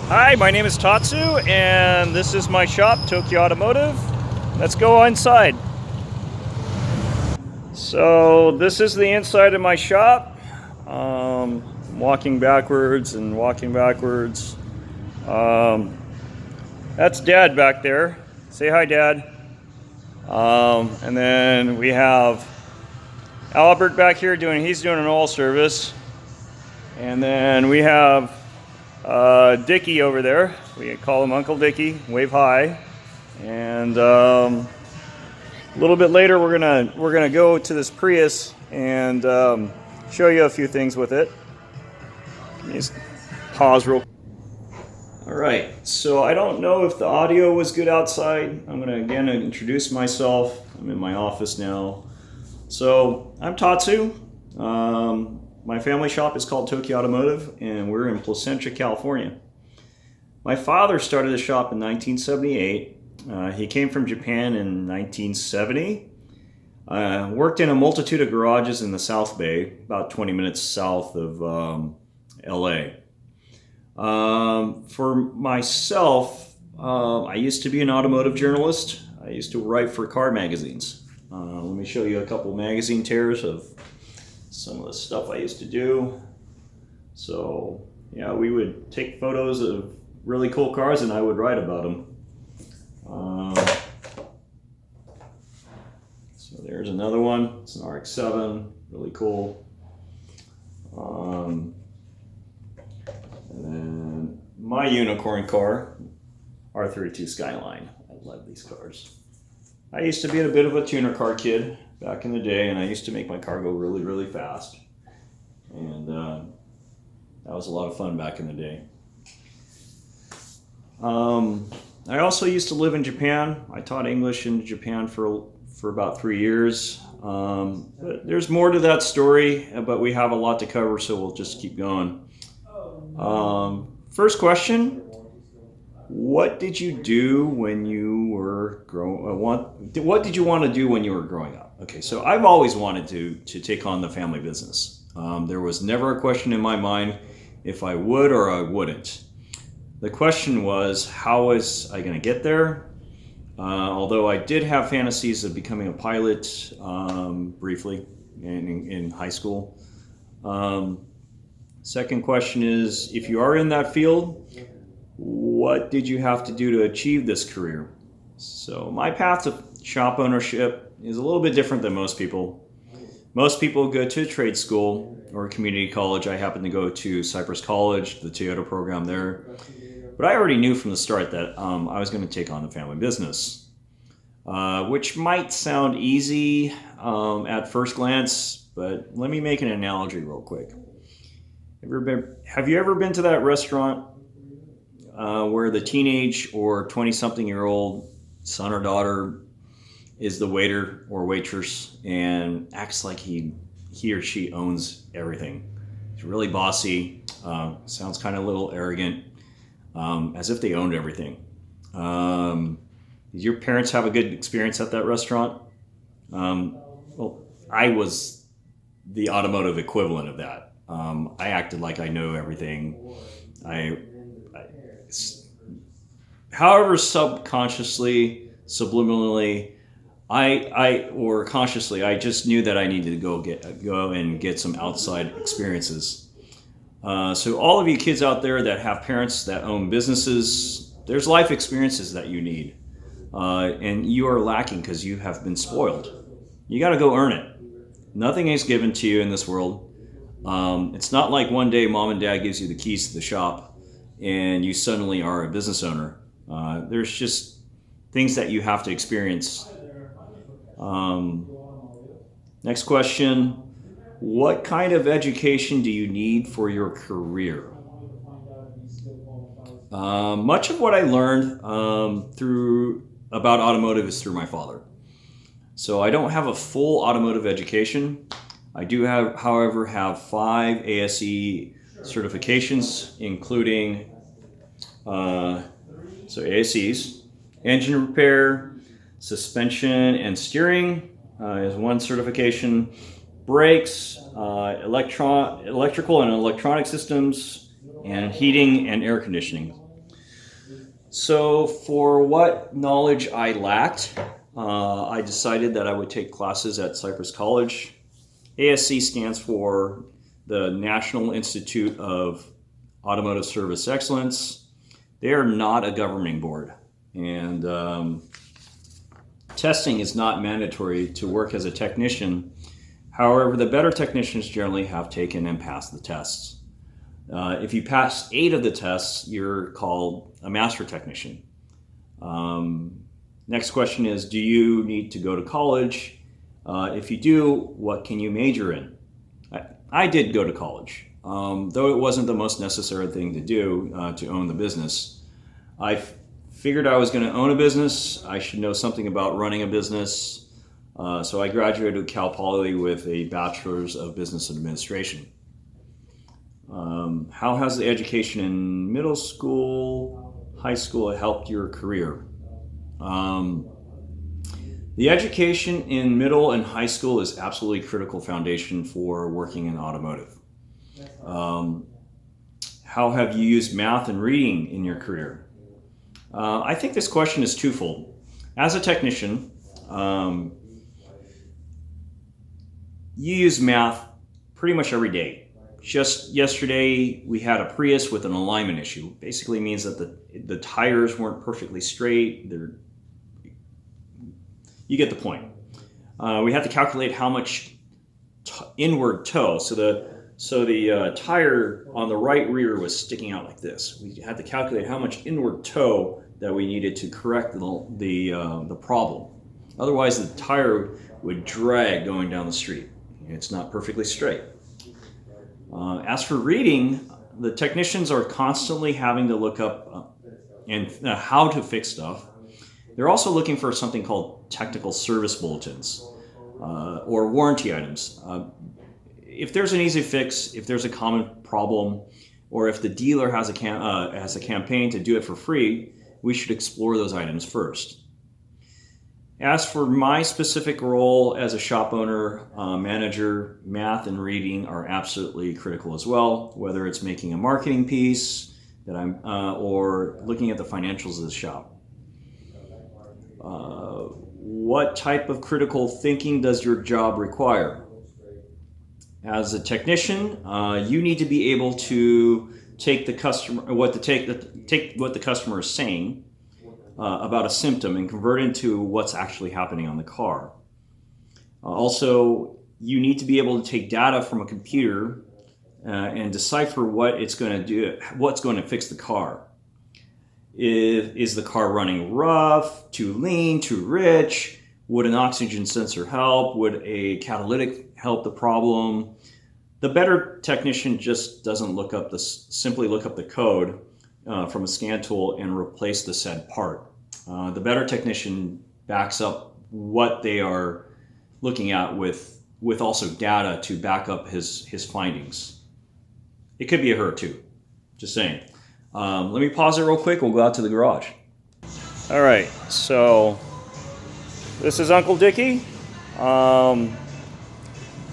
Hi, my name is Tatsu, and this is my shop, Tokyo Automotive. Let's go inside. So this is the inside of my shop. Walking backwards and walking backwards. Um, that's Dad back there. Say hi, Dad. And then we have Albert back here he's doing an oil service. And then we have Dickie over there. We call him Uncle Dickie. Wave hi. And a little bit later, we're gonna go to this Prius and show you a few things with it. Let me just pause real. All right. So I don't know if the audio was good outside. I'm gonna again introduce myself. I'm in my office now. So I'm Tatsu. My family shop is called Tokyo Automotive, and we're in Placentia, California. My father started the shop in 1978. He came from Japan in 1970. Worked in a multitude of garages in the South Bay, about 20 minutes south of LA. For myself, I used to be an automotive journalist. I used to write for car magazines. Let me show you a couple magazine tears of some of the stuff I used to do. So yeah, we would take photos of really cool cars and I would write about them. So there's another one. It's an RX-7, really cool. And then my unicorn car, R32 Skyline. I love these cars. I used to be a bit of a tuner car kid back in the day, and I used to make my car go really, really fast. And that was a lot of fun back in the day. I also used to live in Japan. I taught English in Japan for about 3 years. But there's more to that story, but we have a lot to cover, so we'll just keep going. First question. What did you do when you were what did you want to do when you were growing up? Okay, so I've always wanted to take on the family business. There was never a question in my mind if I would or I wouldn't. The question was, how was I going to get there? Although I did have fantasies of becoming a pilot briefly in high school. Second question is, if you are in that field, what did you have to do to achieve this career? So my path to shop ownership is a little bit different than most people. Most people go to a trade school or a community college. I happen to go to Cypress College, the Toyota program there. But I already knew from the start that I was going to take on the family business, which might sound easy at first glance, but let me make an analogy real quick. Have you ever been to that restaurant where the teenage or 20-something-year-old son or daughter is the waiter or waitress and acts like he or she owns everything? It's really bossy, sounds kind of a little arrogant, as if they owned everything. Did your parents have a good experience at that rrestaurant? Well, I was the automotive equivalent of that. I acted like I know everything. However, subconsciously, subliminally, or consciously, I just knew that I needed to go and get some outside experiences. So all of you kids out there that have parents that own businesses, there's life experiences that you need, and you are lacking because you have been spoiled. You got to go earn it. Nothing is given to you in this world. It's not like one day mom and dad gives you the keys to the shop and you suddenly are a business owner. There's just things that you have to experience. Next question. What kind of education do you need for your career? Much of what I learned about automotive is through my father. So I don't have a full automotive education. I do however, have 5 ASE certifications, including ASEs, engine repair, suspension and steering is one certification, brakes, electrical and electronic systems, and heating and air conditioning So for what knowledge I lacked, I decided that I would take classes at Cypress College. ASC stands for the National Institute of Automotive Service Excellence. They are not a governing board, and testing is not mandatory to work as a technician. However, the better technicians generally have taken and passed the tests. If you pass 8 of the tests, you're called a master technician. Next question is, do you need to go to college? If you do, what can you major in? I did go to college, though it wasn't the most necessary thing to do to own the business. I figured I was going to own a business. I should know something about running a business. So I graduated Cal Poly with a bachelor's of business administration. How has the education in middle school, high school helped your career? The education in middle and high school is absolutely critical foundation for working in automotive. How have you used math and reading in your career? I think this question is twofold. As a technician, you use math pretty much every day. Just yesterday, we had a Prius with an alignment issue. Basically means that the tires weren't perfectly straight. You get the point. We had to calculate how much inward toe. So the tire on the right rear was sticking out like this. We had to calculate how much inward toe that we needed to correct the problem. Otherwise, the tire would drag going down the street. It's not perfectly straight. As for reading, the technicians are constantly having to look up how to fix stuff. They're also looking for something called technical service bulletins or warranty items. If there's an easy fix, if there's a common problem, or if the dealer has a campaign to do it for free, we should explore those items first. As for my specific role as a shop owner, manager, math and reading are absolutely critical as well, whether it's making a marketing piece that or looking at the financials of the shop. What type of critical thinking does your job require? As a technician, you need to be able to take the customer what the customer is saying about a symptom and convert it into what's actually happening on the car. Also, you need to be able to take data from a computer and decipher what it's going to do, what's going to fix the car. Is the car running rough, too lean, too rich? Would an oxygen sensor help? Would a catalytic help the problem? The better technician just doesn't simply look up the code from a scan tool and replace the said part. The better technician backs up what they are looking at with also data to back up his findings. It could be a her too, just saying. Let me pause it real quick. We'll go out to the garage. All right, so this is Uncle Dickie.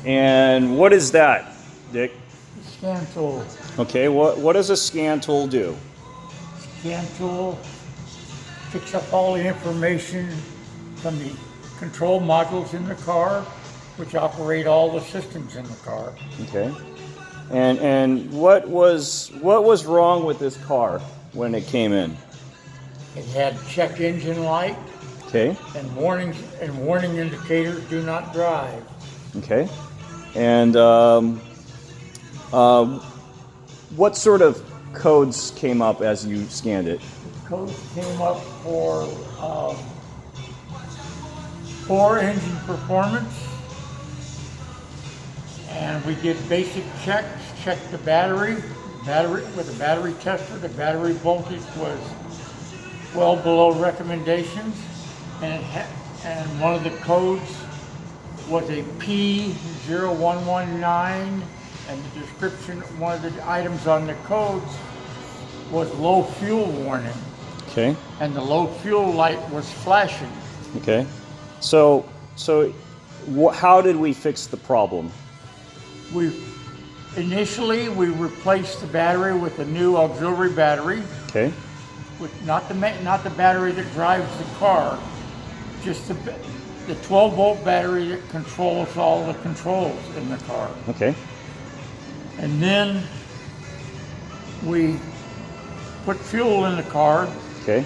And what is that, Dick? Scan tool. Okay, what does a scan tool do? Scan tool picks up all the information from the control modules in the car, which operate all the systems in the car. Okay. And what was wrong with this car when it came in? It had check engine light. Okay. And warning indicators, do not drive. Okay. And what sort of codes came up as you scanned it? Codes came up for engine performance, and we did basic checks. Checked the battery with a battery tester. The battery voltage was well below recommendations, and one of the codes was a P0119, and the description, one of the items on the codes was low fuel warning. Okay. And the low fuel light was flashing. Okay. So how did we fix the problem? Initially we replaced the battery with a new auxiliary battery. Okay. not the battery that drives the car, just the 12-volt battery that controls all the controls in the car. Okay. And then we put fuel in the car Okay.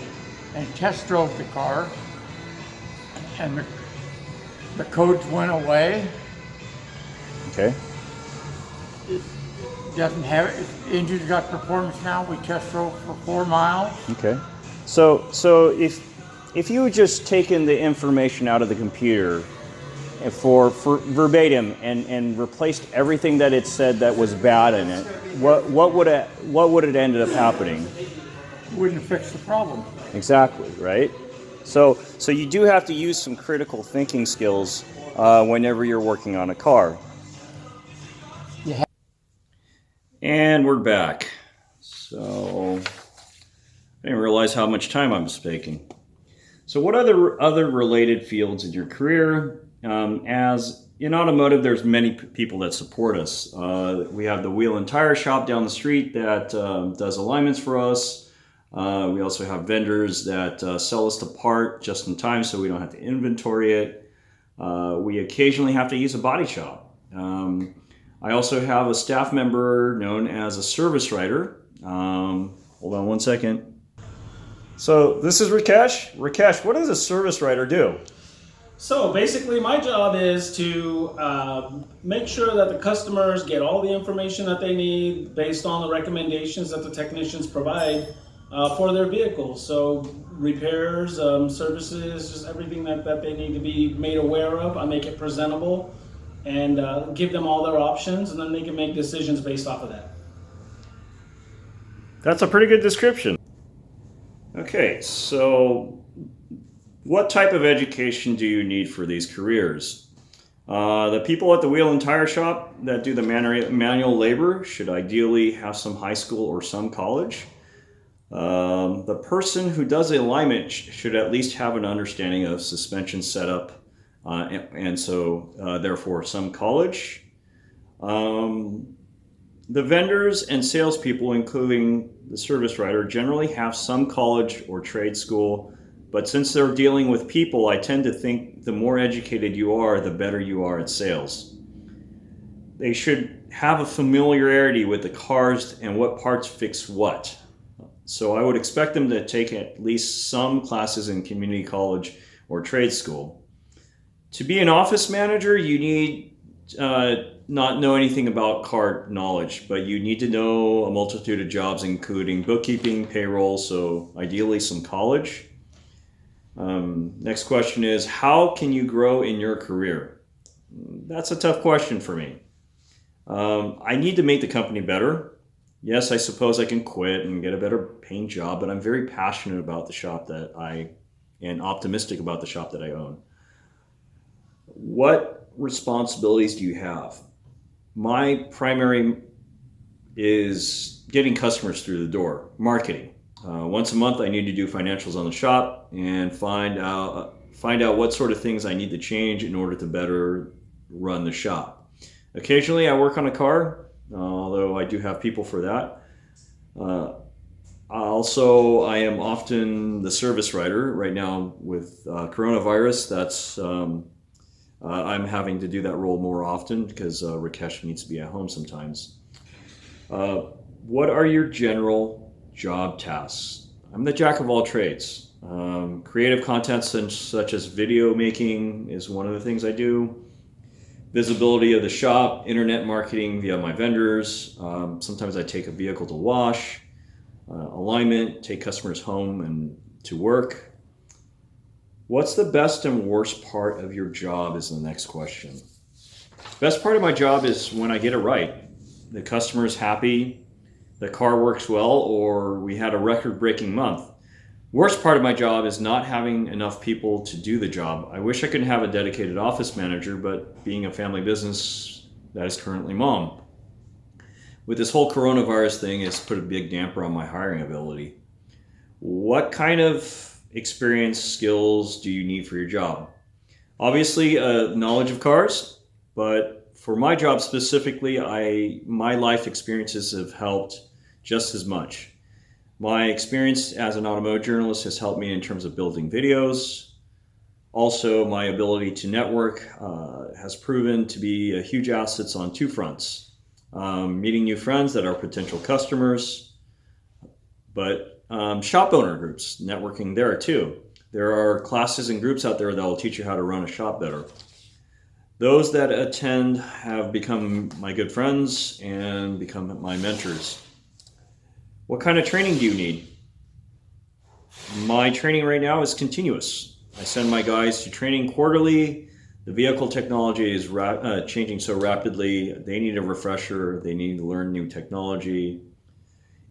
and test drove the car, and the codes went away. Okay. Doesn't have it. Engine's got performance now. We test drove for 4 miles. Okay. So if you had just taken the information out of the computer for verbatim and replaced everything that it said that was bad in it, what would it ended up happening? Wouldn't fix the problem. Exactly, right? So you do have to use some critical thinking skills whenever you're working on a car. And we're back. So I didn't realize how much time I'm speaking. So what other related fields in your career? As in automotive, there's many people that support us. We have the wheel and tire shop down the street that does alignments for us. We also have vendors that sell us the part just in time so we don't have to inventory it. We occasionally have to use a body shop. I also have a staff member known as a service writer. Hold on one second. So this is Rakesh. Rakesh, what does a service writer do? So basically my job is to make sure that the customers get all the information that they need based on the recommendations that the technicians provide for their vehicles. So repairs, services, just everything that they need to be made aware of. I make it presentable and give them all their options, and then they can make decisions based off of that. That's a pretty good description. Okay, so what type of education do you need for these careers? The people at the wheel and tire shop that do the manual labor should ideally have some high school or some college. The person who does the alignment should at least have an understanding of suspension setup, and so therefore some college. The vendors and salespeople, including the service writer, generally have some college or trade school, but since they're dealing with people, I tend to think the more educated you are, the better you are at sales. They should have a familiarity with the cars and what parts fix what. So I would expect them to take at least some classes in community college or trade school. To be an office manager, you need not know anything about car knowledge, but you need to know a multitude of jobs, including bookkeeping, payroll, so ideally some college. Next question is, how can you grow in your career? That's a tough question for me. I need to make the company better. Yes, I suppose I can quit and get a better paying job, but I'm very passionate about the shop and optimistic about the shop that I own. What responsibilities do you have? My primary is getting customers through the door, marketing. Once a month, I need to do financials on the shop and find out what sort of things I need to change in order to better run the shop. Occasionally, I work on a car, although I do have people for that. Also, I am often the service writer. Right now, with coronavirus, I'm having to do that role more often because Rakesh needs to be at home sometimes. What are your general job tasks? I'm the jack of all trades. Creative content such as video making is one of the things I do. Visibility of the shop, internet marketing via my vendors. Sometimes I take a vehicle to wash. Alignment, take customers home and to work. What's the best and worst part of your job is the next question. Best part of my job is when I get it right. The customer's happy, the car works well, or we had a record-breaking month. Worst part of my job is not having enough people to do the job. I wish I could have a dedicated office manager, but being a family business, that is currently mom. With this whole coronavirus thing, it's put a big damper on my hiring ability. What kind of experience, skills do you need for your job? Obviously, knowledge of cars, but for my job specifically, my life experiences have helped just as much. My experience as an automotive journalist has helped me in terms of building videos. Also, my ability to network has proven to be a huge asset on two fronts. Meeting new friends that are potential customers, but shop owner groups, networking there too. There are classes and groups out there that will teach you how to run a shop better. Those that attend have become my good friends and become my mentors. What kind of training do you need? My training right now is continuous. I send my guys to training quarterly. The vehicle technology is changing so rapidly. They need a refresher. They need to learn new technology.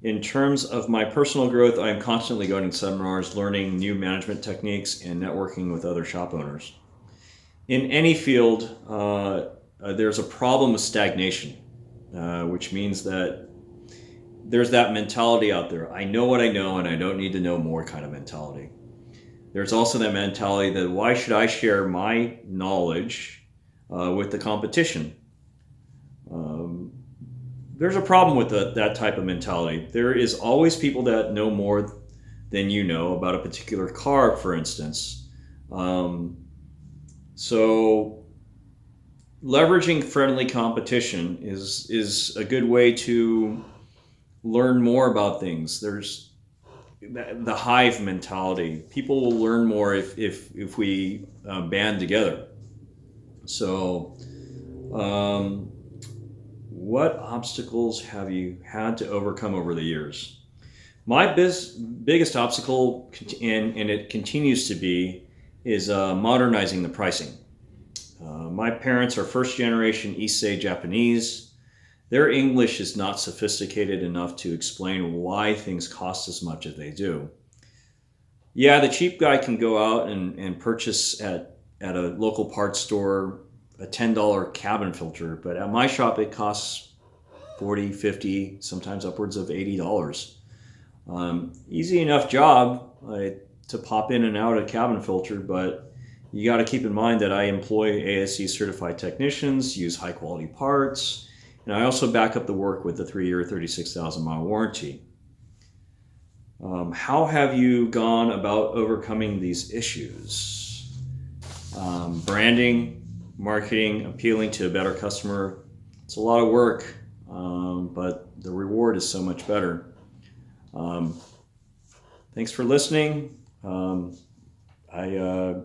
In terms of my personal growth, I'm constantly going to seminars, learning new management techniques and networking with other shop owners. In any field, there's a problem with stagnation, which means that there's that mentality out there. I know what I know and I don't need to know more kind of mentality. There's also that mentality that why should I share my knowledge with the competition? There's a problem with that type of mentality. There is always people that know more than you know about a particular car, for instance. So leveraging friendly competition is a good way to learn more about things. There's the hive mentality. People will learn more if we band together. So, what obstacles have you had to overcome over the years? My biggest obstacle, and it continues to be, is modernizing the pricing. My parents are first generation Issei Japanese. Their English is not sophisticated enough to explain why things cost as much as they do. Yeah, the cheap guy can go out and purchase at a local parts store a $10 cabin filter, but at my shop it costs $40, $50, sometimes upwards of $80. Easy enough job to pop in and out a cabin filter, but you got to keep in mind that I employ ASE certified technicians, use high quality parts, and I also back up the work with a 3-year, 36,000 mile warranty. How have you gone about overcoming these issues? Branding, marketing, appealing to a better customer. It's a lot of work, but the reward is so much better. Thanks for listening. I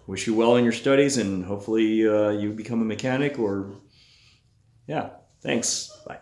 wish you well in your studies, and hopefully you become a mechanic or, yeah, thanks. Bye.